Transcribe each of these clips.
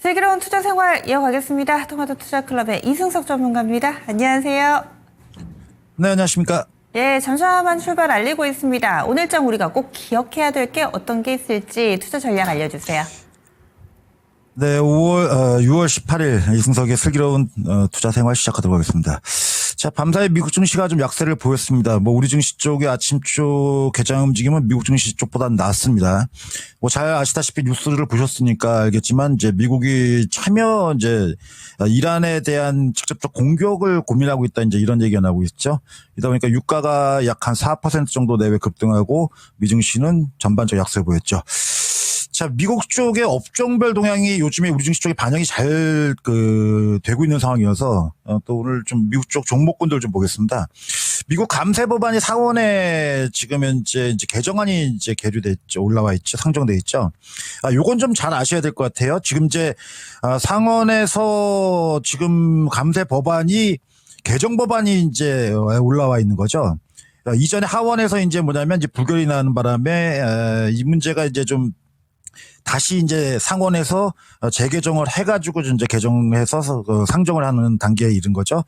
슬기로운 투자 생활 이어가겠습니다. 토마토 투자 클럽의 이승석 전문가입니다. 안녕하세요. 네, 안녕하십니까. 예, 잠시만 출발 알리고 있습니다. 오늘장 우리가 꼭 기억해야 될 게 어떤 게 있을지 투자 전략 알려주세요. 네, 6월 18일 이승석의 슬기로운 투자 생활 시작하도록 하겠습니다. 자, 밤사이 미국 증시가 좀 약세를 보였습니다. 우리 증시 쪽의 아침 쪽 개장 움직임은 미국 증시 쪽보다 낫습니다. 잘 아시다시피 뉴스를 보셨으니까 알겠지만 이제 미국이 참여 이란에 대한 직접적 공격을 고민하고 있다 이제 이런 얘기가 나오고 있죠. 이다 보니까 유가가 약 한 4% 정도 내외 급등하고 미 증시는 전반적 약세를 보였죠. 자, 미국 쪽의 업종별 동향이 요즘에 우리 증시 쪽에 반영이 잘 되고 있는 상황이어서 또 오늘 좀 미국 쪽 종목군들 좀 보겠습니다. 미국 감세 법안이 상원에 지금 현재 이제 개정안이 이제 계류돼 있죠. 올라와 있죠. 상정돼 있죠. 요건 좀 잘 아셔야 될 것 같아요. 지금 이제 상원에서 지금 감세 법안이 개정 법안이 이제 올라와 있는 거죠. 이전에 하원에서 이제 뭐냐면 이제 불결이 나는 바람에 이 문제가 이제 좀 다시 이제 상원에서 재개정을 해가지고 이제 개정해서 상정을 하는 단계에 이른 거죠.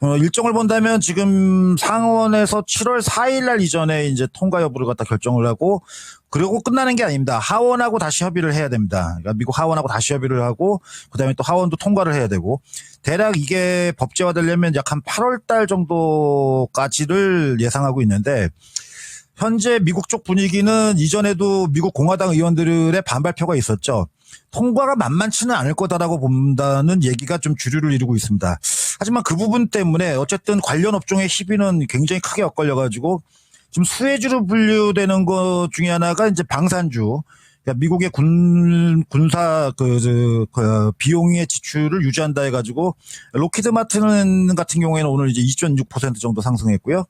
일정을 본다면 지금 상원에서 7월 4일 날 이전에 이제 통과 여부를 갖다 결정을 하고 그리고 끝나는 게 아닙니다. 하원하고 다시 협의를 해야 됩니다. 그러니까 미국 하원하고 다시 협의를 하고 그다음에 또 하원도 통과를 해야 되고 대략 이게 법제화되려면 약 한 8월 달 정도까지를 예상하고 있는데 현재 미국 쪽 분위기는 이전에도 미국 공화당 의원들의 반발표가 있었죠. 통과가 만만치는 않을 거다라고 본다는 얘기가 좀 주류를 이루고 있습니다. 하지만 그 부분 때문에 어쨌든 관련 업종의 희비는 굉장히 크게 엇갈려가지고 지금 수혜주로 분류되는 것 중에 하나가 이제 방산주. 그러니까 미국의 군사 비용의 지출을 유지한다 해가지고 록히드 마틴 같은 경우에는 오늘 이제 2.6% 정도 상승했고요.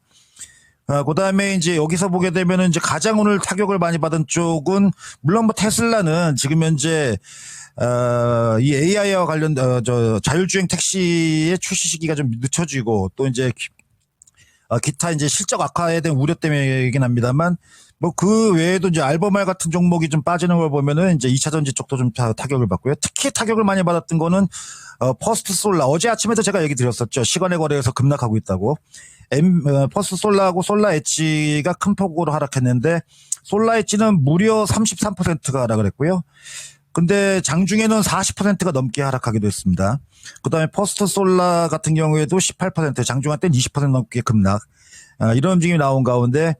그다음에 이제 여기서 보게 되면은 이제 가장 오늘 타격을 많이 받은 쪽은 물론 테슬라는 지금 현재 이 AI와 관련 자율주행 택시의 출시 시기가 좀 늦춰지고 또 이제 기타 이제 실적 악화에 대한 우려 때문이긴 합니다만 그 외에도 이제 알버말 같은 종목이 좀 빠지는 걸 보면은 이제 2차 전지 쪽도 좀 타격을 받고요. 특히 타격을 많이 받았던 거는 퍼스트 솔라. 어제 아침에도 제가 얘기 드렸었죠. 시간의 거래에서 급락하고 있다고. 퍼스트 솔라하고 솔라 엣지가 큰 폭으로 하락했는데 솔라 엣지는 무려 33%가 하락을 했고요. 근데 장중에는 40%가 넘게 하락하기도 했습니다. 그다음에 퍼스트 솔라 같은 경우에도 18%, 장중한 때는 20% 넘게 급락. 이런 움직임이 나온 가운데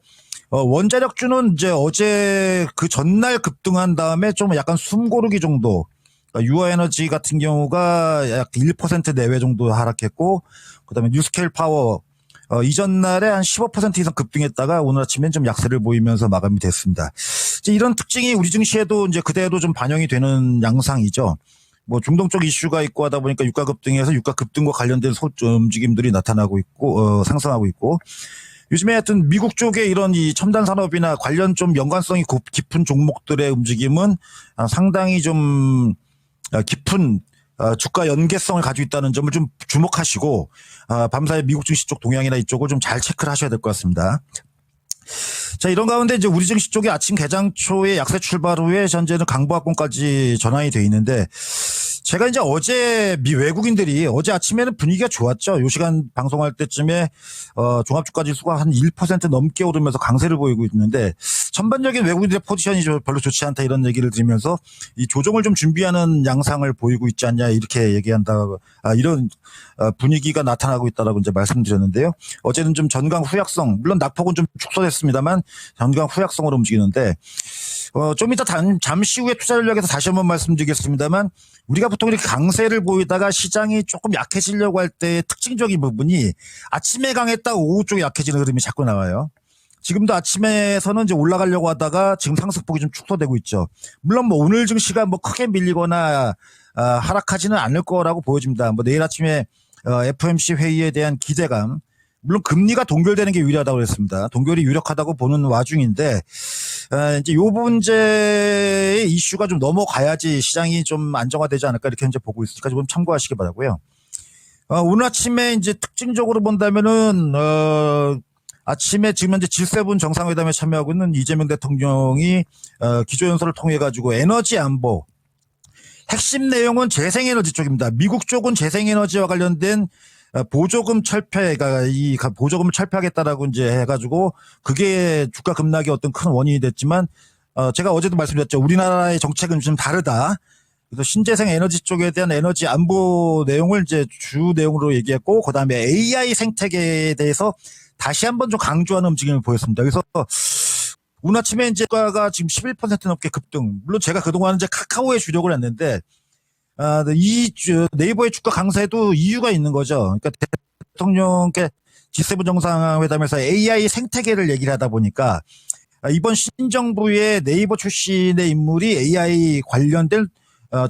원자력주는 이제 어제 그 전날 급등한 다음에 좀 약간 숨고르기 정도. 유아에너지 같은 경우가 약 1% 내외 정도 하락했고 그다음에 뉴스케일 파워 이전 날에 한 15% 이상 급등했다가 오늘 아침엔 좀 약세를 보이면서 마감이 됐습니다. 이제 이런 특징이 우리 증시에도 이제 그대로 좀 반영이 되는 양상이죠. 중동 쪽 이슈가 있고 하다 보니까 유가 급등에서 유가 급등과 관련된 움직임들이 나타나고 있고 상승하고 있고 요즘에 하여튼 미국 쪽에 이런 이 첨단 산업이나 관련 좀 연관성이 깊은 종목들의 움직임은 상당히 좀 깊은 주가 연계성을 가지고 있다는 점을 좀 주목하시고 밤사이 미국 증시 쪽 동향이나 이쪽을 좀 잘 체크를 하셔야 될 것 같습니다. 자, 이런 가운데 이제 우리 증시 쪽이 아침 개장 초에 약세 출발 후에 현재는 강보합권까지 전환이 돼 있는데 제가 이제 어제 외국인들이 어제 아침에는 분위기가 좋았죠. 요 시간 방송할 때쯤에 종합주가 지수가 한 1% 넘게 오르면서 강세를 보이고 있는데 전반적인 외국인들의 포지션이 별로 좋지 않다 이런 얘기를 들으면서 이 조정을 좀 준비하는 양상을 보이고 있지 않냐 이렇게 얘기한다. 이런 분위기가 나타나고 있다라고 이제 말씀드렸는데요. 어제는 좀 전강 후약성 물론 낙폭은 좀 축소됐습니다만 전강 후약성으로 움직이는데 좀 이따 잠시 후에 투자 전략에서 다시 한번 말씀드리겠습니다만 우리가 보통 이렇게 강세를 보이다가 시장이 조금 약해지려고 할 때 특징적인 부분이 아침에 강했다 오후 쪽에 약해지는 흐름이 자꾸 나와요. 지금도 아침에서는 이제 올라가려고 하다가 지금 상승폭이 좀 축소되고 있죠. 물론 오늘 증시가 크게 밀리거나 하락하지는 않을 거라고 보여집니다. 내일 아침에 FOMC 회의에 대한 기대감 물론 금리가 동결되는 게 유리하다고 그랬습니다. 동결이 유력하다고 보는 와중인데 이제 요 문제의 이슈가 좀 넘어가야지 시장이 좀 안정화되지 않을까 이렇게 현재 보고 있으니까 좀 참고하시기 바라고요. 오늘 아침에 이제 특징적으로 본다면은 아침에 지금 현재 G7 정상회담에 참여하고 있는 이재명 대통령이 기조연설을 통해 가지고 에너지 안보 핵심 내용은 재생에너지 쪽입니다. 미국 쪽은 재생에너지와 관련된 보조금 철폐가 이 보조금을 철폐하겠다라고 이제 해가지고 그게 주가 급락의 어떤 큰 원인이 됐지만 제가 어제도 말씀드렸죠. 우리나라의 정책은 좀 다르다. 그래서 신재생 에너지 쪽에 대한 에너지 안보 내용을 이제 주 내용으로 얘기했고 그다음에 AI 생태계에 대해서 다시 한번 좀 강조하는 움직임을 보였습니다. 그래서 오늘 아침에 이제 주가가 지금 11% 넘게 급등. 물론 제가 그동안 이제 카카오에 주력을 했는데 네이버의 주가 강세도 이유가 있는 거죠. 그러니까 대통령께 G7 정상회담에서 AI 생태계를 얘기를 하다 보니까 이번 신정부의 네이버 출신의 인물이 AI 관련된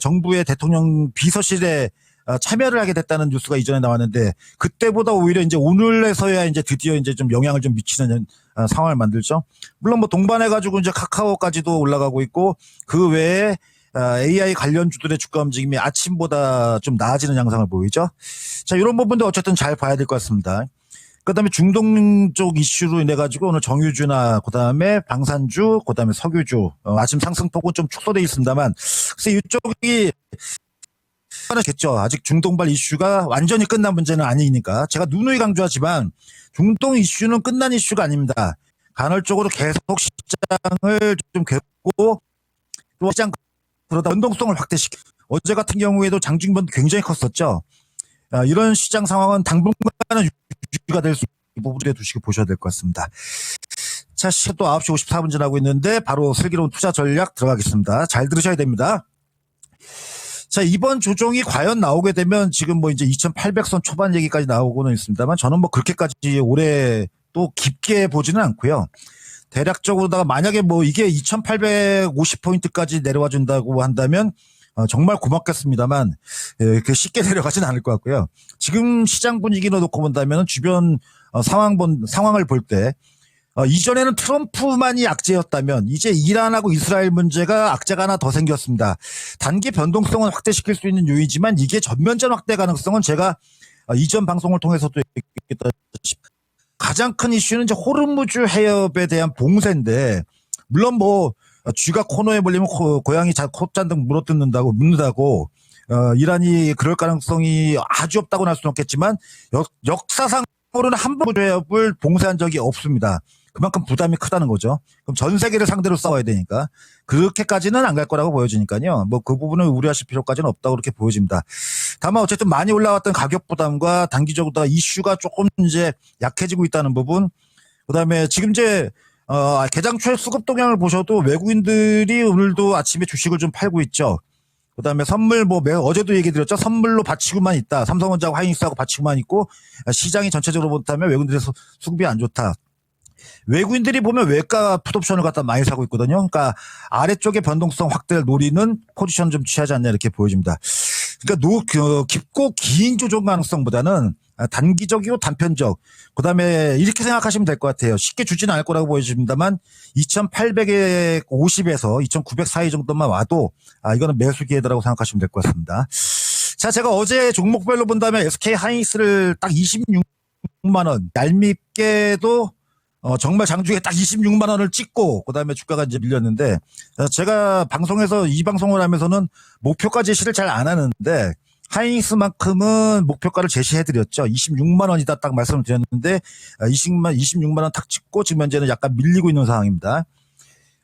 정부의 대통령 비서실에 참여를 하게 됐다는 뉴스가 이전에 나왔는데 그때보다 오히려 이제 오늘에서야 이제 드디어 이제 좀 영향을 좀 미치는 상황을 만들죠. 물론 뭐 동반해가지고 이제 카카오까지도 올라가고 있고 그 외에 AI 관련주들의 주가 움직임이 아침보다 좀 나아지는 양상을 보이죠. 자, 이런 부분도 어쨌든 잘 봐야 될 것 같습니다. 그다음에 중동 쪽 이슈로 인해 가지고 오늘 정유주나 그다음에 방산주, 그다음에 석유주 아침 상승폭은 좀 축소돼 있습니다만, 글쎄 이쪽이 겠죠. 아직 중동발 이슈가 완전히 끝난 문제는 아니니까 제가 누누이 강조하지만 중동 이슈는 끝난 이슈가 아닙니다. 간헐적으로 계속 시장을 좀 괴롭고 또 시장 그러다 변동성을 확대시켜. 어제 같은 경우에도 장중변 굉장히 컸었죠. 이런 시장 상황은 당분간은 유지가 될 수 있는 부분에 두시고 보셔야 될 것 같습니다. 자, 시간 또 9시 54분 지나고 있는데 바로 슬기로운 투자 전략 들어가겠습니다. 잘 들으셔야 됩니다. 자, 이번 조정이 과연 나오게 되면 지금 뭐 이제 2800선 초반 얘기까지 나오고는 있습니다만 저는 뭐 그렇게까지 올해 또 깊게 보지는 않고요. 대략적으로다가 만약에 뭐 이게 2850포인트까지 내려와 준다고 한다면 정말 고맙겠습니다만 그 쉽게 내려가진 않을 것 같고요. 지금 시장 분위기로 놓고 본다면 주변 상황을 볼 때 이전에는 트럼프만이 악재였다면 이제 이란하고 이스라엘 문제가 악재가 하나 더 생겼습니다. 단기 변동성은 확대시킬 수 있는 요인이지만 이게 전면전 확대 가능성은 제가 이전 방송을 통해서도 얘기했다시피 가장 큰 이슈는 이제 호르무즈 해협에 대한 봉쇄인데 물론 뭐 쥐가 코너에 몰리면 고양이 콧잔등 묻는다고 이란이 그럴 가능성이 아주 없다고 할 수는 없겠지만 역사상으로는 한 번도 해협을 봉쇄한 적이 없습니다. 그만큼 부담이 크다는 거죠. 그럼 전 세계를 상대로 싸워야 되니까 그렇게까지는 안 갈 거라고 보여지니까요. 뭐 그 부분을 우려하실 필요까지는 없다고 그렇게 보여집니다. 다만 어쨌든 많이 올라왔던 가격 부담과 단기적으로 이슈가 조금 이제 약해지고 있다는 부분. 그다음에 지금 이제 개장 초에 수급 동향을 보셔도 외국인들이 오늘도 아침에 주식을 좀 팔고 있죠. 그다음에 선물 어제도 얘기 드렸죠. 선물로 받치고만 있다. 삼성전자하고 하이닉스하고 받치고만 있고 시장이 전체적으로 본다면 외국인들의 수급이 안 좋다. 외국인들이 보면 외가 풋옵션을 갖다 많이 사고 있거든요. 그러니까 아래쪽의 변동성 확대를 노리는 포지션 좀 취하지 않냐 이렇게 보여집니다. 그러니까 깊고 긴 조정 가능성보다는 단기적이고 단편적. 그다음에 이렇게 생각하시면 될 것 같아요. 쉽게 주지는 않을 거라고 보여집니다만 2850에서 2900 사이 정도만 와도 이거는 매수 기회다라고 생각하시면 될 것 같습니다. 자, 제가 어제 종목별로 본다면 SK 하이닉스를 딱 26만 원 얄밉게도 정말 장중에 딱 26만 원을 찍고 그다음에 주가가 이제 밀렸는데 제가 방송에서 이 방송을 하면서는 목표가 제시를 잘 안 하는데 하이닉스만큼은 목표가를 제시해드렸죠. 26만 원이다 딱 말씀을 드렸는데 26만 원 탁 찍고 지금 현재는 약간 밀리고 있는 상황입니다.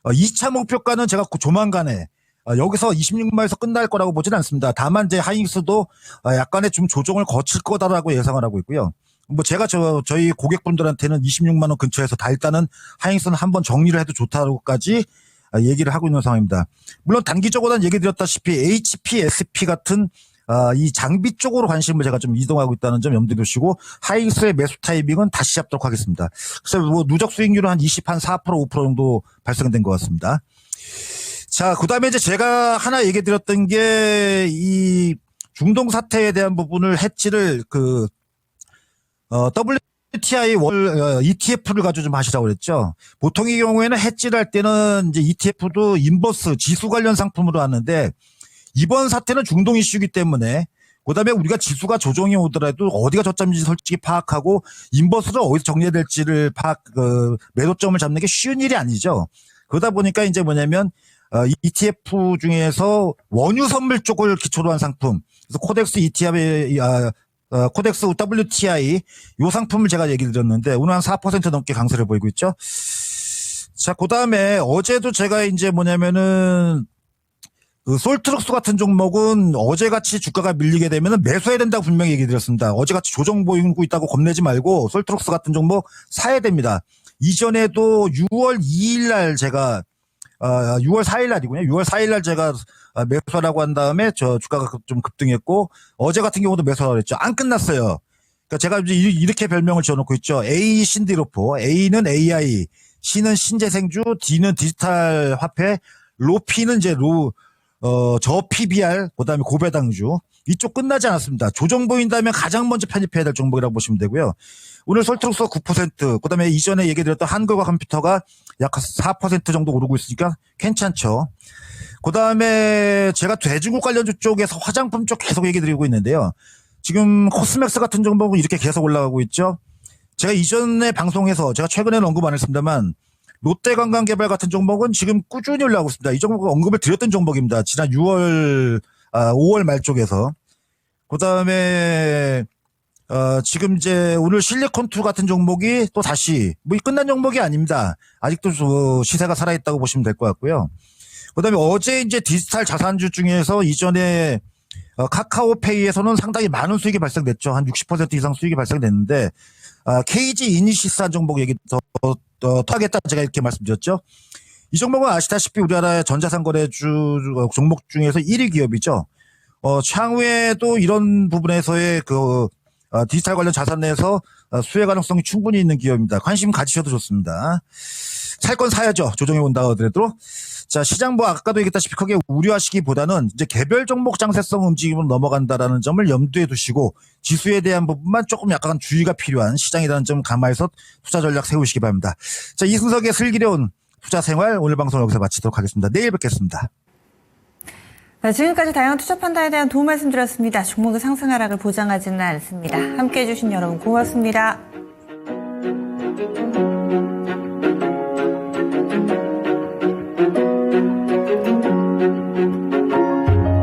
2차 목표가는 제가 조만간에 여기서 26만 원에서 끝날 거라고 보지는 않습니다. 다만 이제 하이닉스도 약간의 좀 조정을 거칠 거다라고 예상을 하고 있고요. 뭐 제가 저희 고객분들한테는 26만 원 근처에서 다 일단은 하이닉스는 한번 정리를 해도 좋다고까지 얘기를 하고 있는 상황입니다. 물론 단기적으로는 얘기 드렸다시피 HPSP 같은 이 장비 쪽으로 관심을 제가 좀 이동하고 있다는 점 염두에 두시고 하이닉스의 매수 타이밍은 다시 잡도록 하겠습니다. 그래서 뭐 누적 수익률은 한 4% 5% 정도 발생된 것 같습니다. 자, 그다음에 이제 제가 하나 얘기 드렸던 게 이 중동 사태에 대한 부분을 해지를 WTI ETF를 가지고 좀 하시라고 그랬죠. 보통의 경우에는 해지를 할 때는 이제 ETF도 인버스 지수 관련 상품으로 하는데 이번 사태는 중동 이슈이기 때문에 그다음에 우리가 지수가 조정이 오더라도 어디가 저점인지 솔직히 파악하고 인버스를 어디서 정리해야 될지를 매도점을 잡는 게 쉬운 일이 아니죠. 그러다 보니까 이제 뭐냐면 ETF 중에서 원유 선물 쪽을 기초로 한 상품. 그래서 코덱스 ETF, 코덱스 WTI 요 상품을 제가 얘기 드렸는데 오늘 한 4% 넘게 강세를 보이고 있죠. 자, 그다음에 어제도 제가 이제 뭐냐면은 그 솔트룩스 같은 종목은 어제같이 주가가 밀리게 되면은 매수해야 된다고 분명히 얘기 드렸습니다. 어제같이 조정 보이고 있다고 겁내지 말고 솔트룩스 같은 종목 사야 됩니다. 이전에도 6월 2일 날 제가 6월 4일 날이군요. 6월 4일 날 제가 매수하라고 한 다음에 저 주가가 좀 급등했고 어제 같은 경우도 매수하라고 했죠. 안 끝났어요. 그러니까 제가 이제 이렇게 별명을 지어놓고 있죠. A 신디로포, A는 AI, C는 신재생주, D는 디지털 화폐, 로피는 이제 저 PBR, 그 다음에 고배당주. 이쪽 끝나지 않았습니다. 조정 보인다면 가장 먼저 편입해야 될 종목이라고 보시면 되고요. 오늘 솔트룩스 9%, 그 다음에 이전에 얘기 드렸던 한글과 컴퓨터가 약 4% 정도 오르고 있으니까 괜찮죠. 그 다음에 제가 대중국 관련주 쪽에서 화장품 쪽 계속 얘기 드리고 있는데요. 지금 코스맥스 같은 종목은 이렇게 계속 올라가고 있죠. 제가 이전에 방송에서 제가 최근에는 언급 안 했습니다만 롯데관광개발 같은 종목은 지금 꾸준히 올라가고 있습니다. 이 종목은 언급을 드렸던 종목입니다. 지난 5월 말 쪽에서. 그 다음에, 지금 이제 오늘 실리콘2 같은 종목이 또 다시, 뭐 끝난 종목이 아닙니다. 아직도 시세가 살아있다고 보시면 될 것 같고요. 그 다음에 어제 이제 디지털 자산주 중에서 이전에 카카오페이에서는 상당히 많은 수익이 발생됐죠. 한 60% 이상 수익이 발생됐는데, KG 이니시스한 종목 얘기 더 하겠다 제가 이렇게 말씀드렸죠. 이 종목은 아시다시피 우리나라의 전자상거래주 종목 중에서 1위 기업이죠. 향후에도 이런 부분에서의 디지털 관련 자산 내에서 수혜 가능성이 충분히 있는 기업입니다. 관심 가지셔도 좋습니다. 살 건 사야죠. 조정해 온다 하더라도. 자, 시장 뭐 아까도 얘기했다시피 크게 우려하시기보다는 이제 개별 종목 장세성 움직임으로 넘어간다라는 점을 염두에 두시고 지수에 대한 부분만 조금 약간 주의가 필요한 시장이라는 점 감안해서 투자 전략 세우시기 바랍니다. 자, 이순석의 슬기로운 투자 생활 오늘 방송 여기서 마치도록 하겠습니다. 내일 뵙겠습니다. 네, 지금까지 다양한 투자 판단에 대한 도움 말씀드렸습니다. 종목의 상승 하락을 보장하지는 않습니다. 함께해 주신 여러분 고맙습니다.